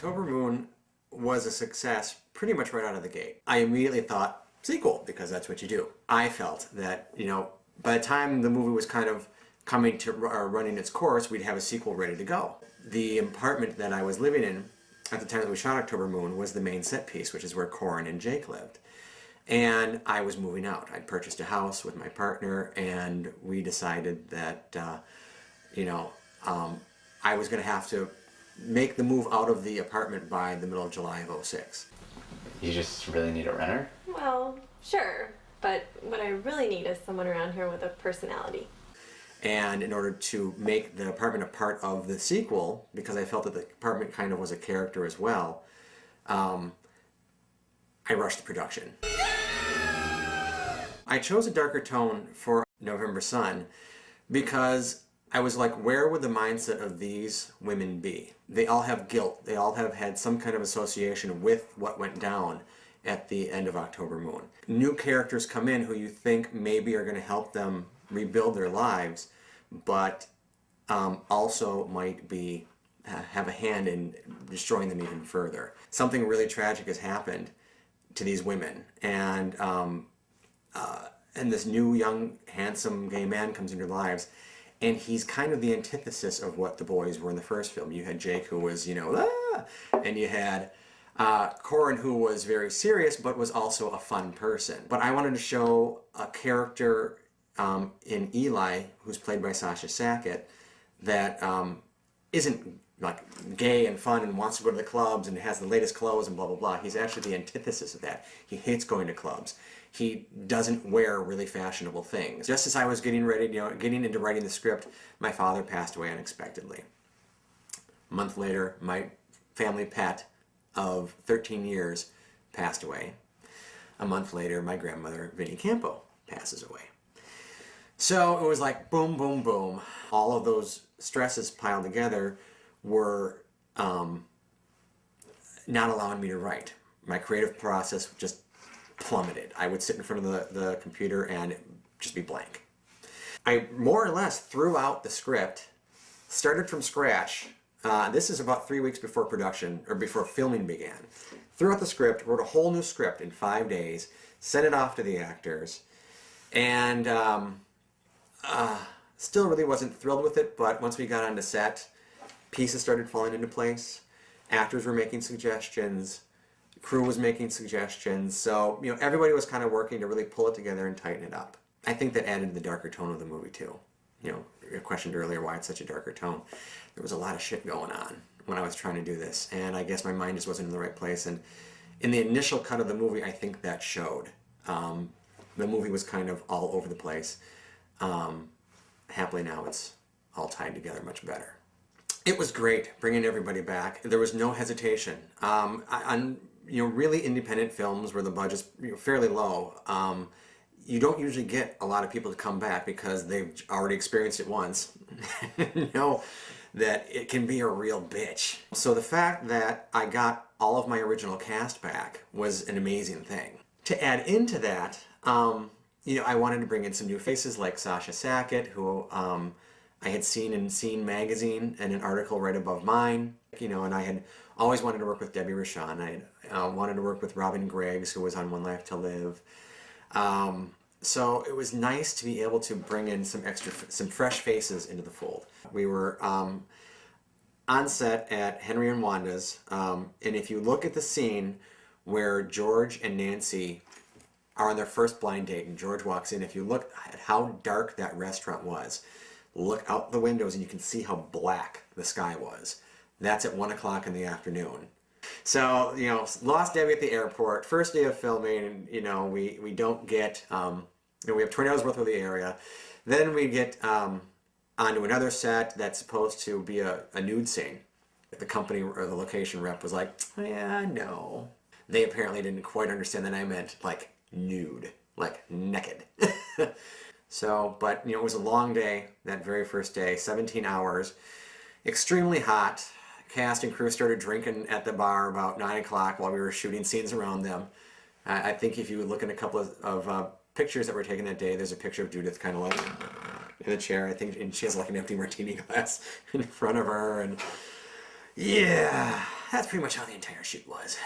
October Moon was a success pretty much right out of the gate. I immediately thought sequel, because that's what you do. I felt that, by the time the movie was kind of coming to running its course, we'd have a sequel ready to go. The apartment that I was living in at the time that we shot October Moon was the main set piece, which is where Corin and Jake lived. And I was moving out. I'd purchased a house with my partner, and we decided that, I was going to have to make the move out of the apartment by the middle of July of '06. You just really need a renter? Well, sure, but what I really need is someone around here with a personality. And in order to make the apartment a part of the sequel, because I felt that the apartment kind of was a character as well, I rushed the production. I chose a darker tone for November Sun because I was like, where would the mindset of these women be? They all have guilt. They all have had some kind of association with what went down at the end of October Moon. New characters come in who you think maybe are going to help them rebuild their lives, but also might be have a hand in destroying them even further. Something really tragic has happened to these women, and this new, young, handsome gay man comes into their lives, and he's kind of the antithesis of what the boys were in the first film. You had Jake, who was, and you had Corin, who was very serious, but was also a fun person. But I wanted to show a character in Eli, who's played by Sasha Sackett, that isn't like gay and fun and wants to go to the clubs and has the latest clothes and blah, blah, blah. He's actually the antithesis of that. He hates going to clubs. He doesn't wear really fashionable things. Just as I was getting ready, getting into writing the script, my father passed away unexpectedly. A month later, my family pet of 13 years passed away. A month later, my grandmother, Vinnie Campo, passes away. So it was like boom, boom, boom. All of those stresses piled together were not allowing me to write. My creative process just plummeted. I would sit in front of the computer and just be blank. I more or less threw out the script, started from scratch. This is about 3 weeks before production, or before filming began. Threw out the script, wrote a whole new script in 5 days, sent it off to the actors, and still really wasn't thrilled with it, but once we got onto set, pieces started falling into place. Actors were making suggestions, crew was making suggestions, so everybody was kind of working to really pull it together and tighten it up. I think that added to the darker tone of the movie too. You questioned earlier why it's such a darker tone. There was a lot of shit going on when I was trying to do this, and I guess my mind just wasn't in the right place, and in the initial cut of the movie, I think that showed. The movie was kind of all over the place. Happily now it's all tied together much better. It was great bringing everybody back. There was no hesitation. On really independent films where the budget's fairly low, you don't usually get a lot of people to come back because they've already experienced it once. Know that it can be a real bitch. So the fact that I got all of my original cast back was an amazing thing. To add into that, I wanted to bring in some new faces like Sasha Sackett, who I had seen in Scene magazine and an article right above mine, and I had always wanted to work with Debbie Rochon. I wanted to work with Robin Greggs, who was on One Life to Live. So it was nice to be able to bring in some fresh faces into the fold. We were on set at Henry and Wanda's, and if you look at the scene where George and Nancy are on their first blind date and George walks in, if you look at how dark that restaurant was, look out the windows and you can see how black the sky was. That's at 1 o'clock in the afternoon. So, lost Debbie at the airport, first day of filming, we don't get, we have tornadoes worth of the area. Then we get onto another set that's supposed to be a nude scene. The company or the location rep was like, oh, yeah, no. They apparently didn't quite understand that I meant like nude, like naked. So, but it was a long day, that very first day, 17 hours, extremely hot. Cast and crew started drinking at the bar about 9 o'clock while we were shooting scenes around them. I think if you look at a couple of pictures that were taken that day, there's a picture of Judith kind of like in the chair, I think, and she has like an empty martini glass in front of her, and yeah. that's pretty much how the entire shoot was.